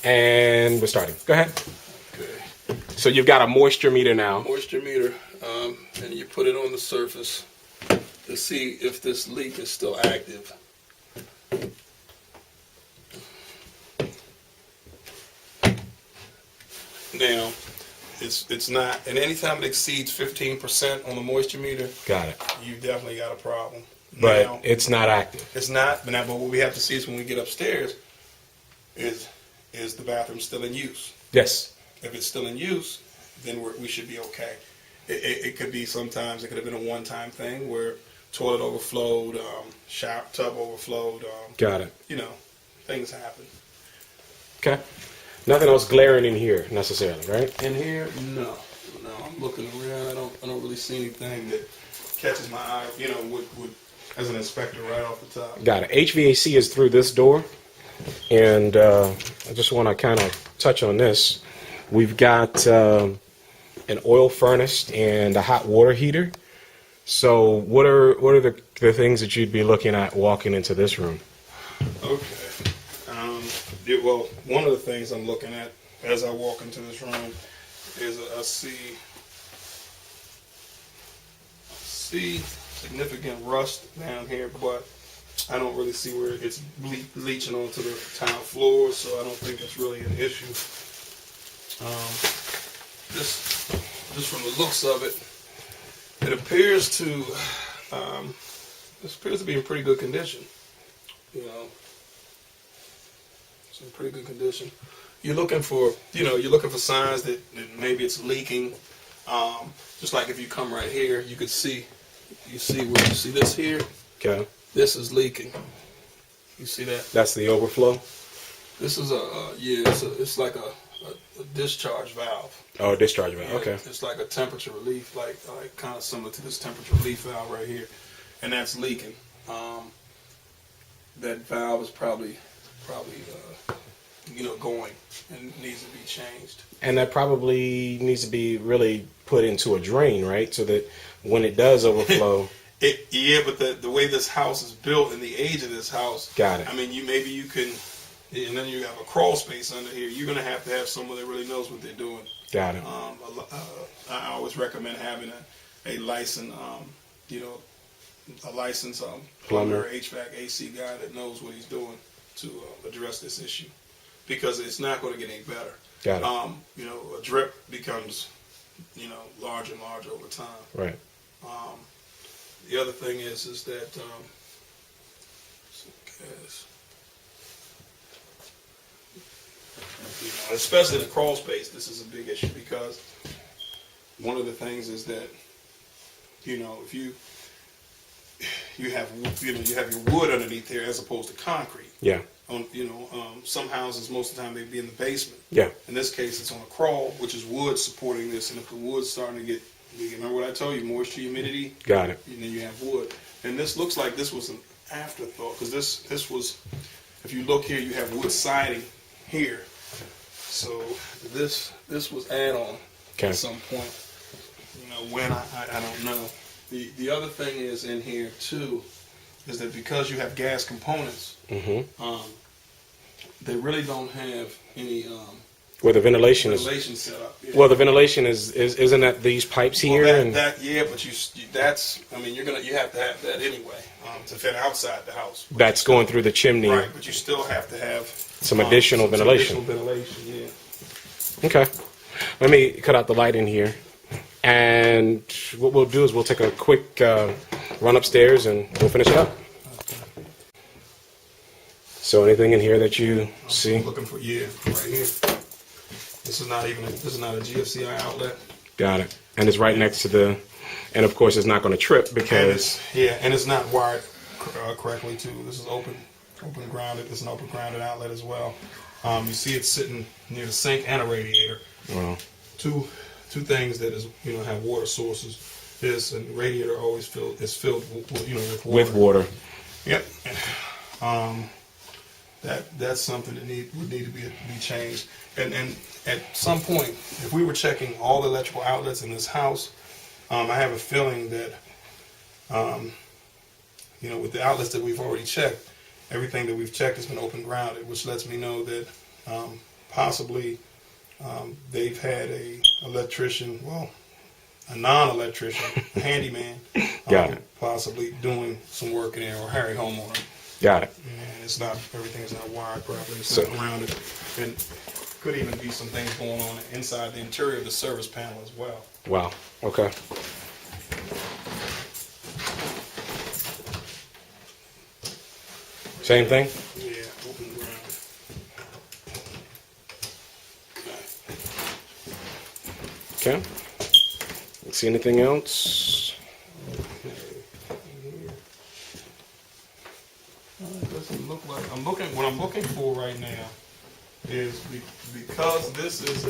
And we're starting. Go ahead. Okay. So you've got a moisture meter now. Moisture meter, and you put it on the surface to see if this leak is still active. Now, it's not, and anytime it exceeds 15% on the moisture meter, Got it. you definitely got a problem. But Now, it's not active. it's not, but what we have to see is when we get upstairs, is the bathroom still in use? Yes. If it's still in use, then we should be okay. It could be sometimes, it could have been a one-time thing where toilet overflowed, shower tub overflowed. Got it. You know, things happen. Okay. Nothing else glaring in here necessarily, right? In here, no. I'm looking around. I don't really see anything that catches my eye. You know, would as an inspector right off the top. Got it. HVAC is through this door, and I just want to kind of touch on this. We've got an oil furnace and a hot water heater. So what are the things that you'd be looking at walking into this room? Okay. Well, one of the things I'm looking at as I walk into this room is I see significant rust down here, but I don't really see where it's leaching onto the tile floor, so I don't think it's really an issue. Just from the looks of it, it appears to be in pretty good condition. You know, it's in pretty good condition. You're looking for signs that maybe it's leaking. Just like if you come right here, you could see, you see this here. Okay. This is leaking. You see that? That's the overflow. This is it's like a discharge valve. Oh, discharge valve. Yeah, Okay. It's like a temperature relief, like kind of similar to this temperature relief valve right here, and that's leaking. That valve is probably going and needs to be changed. And that probably needs to be really put into a drain, right? So that when it does overflow. But the way this house is built and the age of this house. Got it. I mean, maybe you can, and then you have a crawl space under here. You're going to have someone that really knows what they're doing. Got it. I always recommend having a licensed, plumber, HVAC, AC guy that knows what he's doing to address this issue, because it's not going to get any better. Got it. A drip becomes, larger and larger over time. Right. The other thing is that especially in the crawl space, this is a big issue, because one of the things is that if you have your wood underneath there as opposed to concrete. Yeah. Some houses, most of the time, they'd be in the basement. Yeah. In this case, it's on a crawl, which is wood supporting this, and if the wood's starting to get, remember what I told you, moisture, humidity. Got it. And then you have wood, and this looks like this was an afterthought, because this was, if you look here, you have wood siding here, so this was add-on at some point. When I don't know. The other thing is in here too, is that because you have gas components, they really don't have any where the ventilation set up. Yeah. Well, the ventilation isn't that these pipes here? But you have to have that anyway to fit outside the house. That's going through the chimney. Right, but you still have to have some additional ventilation. Yeah. Okay. Let me cut out the light in here. And what we'll do is we'll take a quick run upstairs and we'll finish it up. So anything in here that you see? I'm looking for, right here. This is not a GFCI outlet. Got it. And it's right next to and of course it's not going to trip because. And it's not wired correctly too. This is open grounded. It's an open grounded outlet as well. You see it sitting near the sink and a radiator. Wow. Two things that is have water sources. This and radiator always filled with water. With water. Yep. That's something that would need to be changed. And at some point, if we were checking all the electrical outlets in this house, I have a feeling that with the outlets that we've already checked, everything that we've checked has been open grounded, which lets me know that possibly they've had a electrician, a non-electrician, a handyman, Got it. possibly doing some work in there, or Harry homeowner. Got it. And everything is not wired properly. It's So- not grounded. And could even be some things going on inside the interior of the service panel as well. Wow. Okay. Same thing? Yeah, open ground. Okay. Okay. See anything else? It doesn't look like what I'm looking for right now is because this is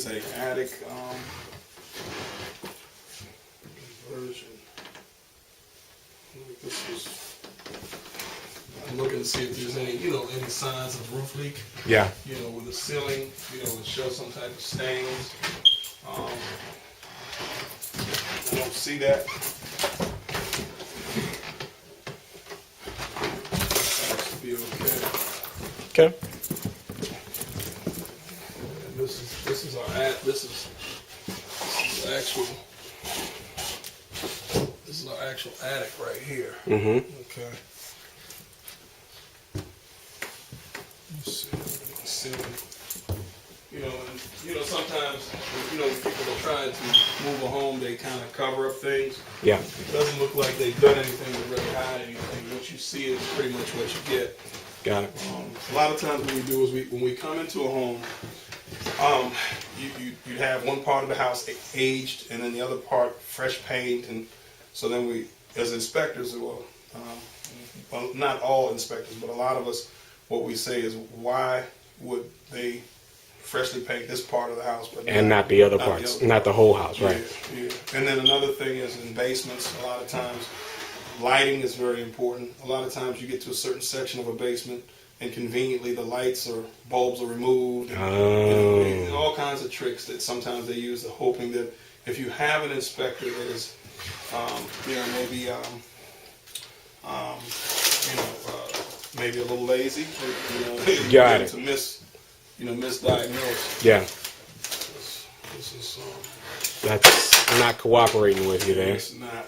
a attic version. I'm looking to see if there's any signs of roof leak. Yeah. With the ceiling, it shows some type of stains. I don't see that. That should be okay. Okay. And this is our actual attic right here. Mm-hmm. Okay. Let's see. Sometimes, when people are trying to move a home, they kind of cover up things. Yeah. It doesn't look like they've done anything to really hide anything. What you see is pretty much what you get. Got it. A lot of times what we do is when we come into a home, you have one part of the house aged and then the other part fresh paint, and so then we, as inspectors, well, not all inspectors, but a lot of us, what we say is, why would they freshly paint this part of the house, but not the other parts, not the whole house, right? Yeah. And then another thing is in basements, a lot of times lighting is very important. A lot of times you get to a certain section of a basement and conveniently the lights or bulbs are removed. And all kinds of tricks that sometimes they use, hoping that if you have an inspector that is, maybe a little lazy, Got it. to misdiagnose. Yeah. This is That's not cooperating with you there. it's not.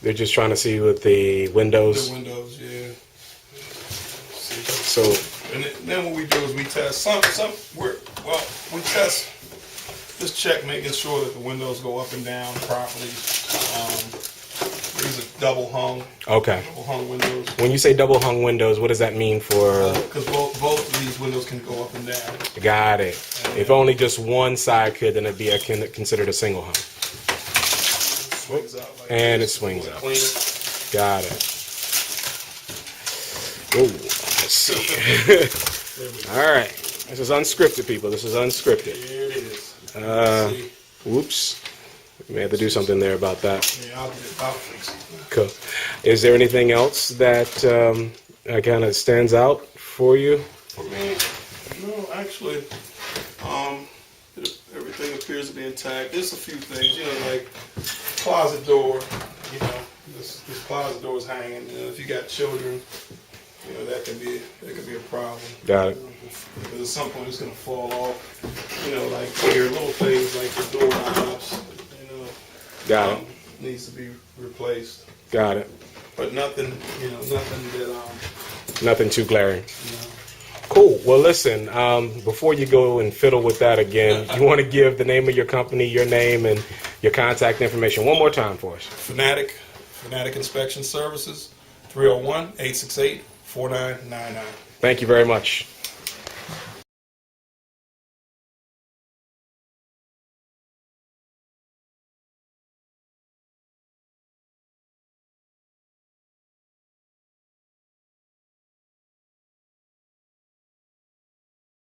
They're just trying to see with the windows. The windows, yeah. So, And then what we do is we test we test, just check making sure that the windows go up and down properly. These are double hung windows. when you say double hung windows, what does that mean for? Because both of these windows can go up and down. Got it. If only just one side could, then it'd be considered a single hung. Swings out like And this. it swings out. Clean it. Got it. Oh, let's see. There we go. All right. This is unscripted, people. This is unscripted. Here it is. See? Whoops. We may have to do something there about that. Yeah, I'll fix it. Cool. Is there anything else that kind of stands out for you? For me, no, actually, everything appears to be intact. There's a few things, like closet door. This closet door is hanging. If you got children, that could be a problem. Got it. Because at some point it's gonna fall off. Like here, little things like the door knobs. Got it. Needs to be replaced. Got it. But nothing that Nothing too glaring. Cool. Well, listen, before you go and fiddle with that again, you want to give the name of your company, your name, and your contact information one more time for us. Fanatic Inspection Services, 301-868-4999. Thank you very much.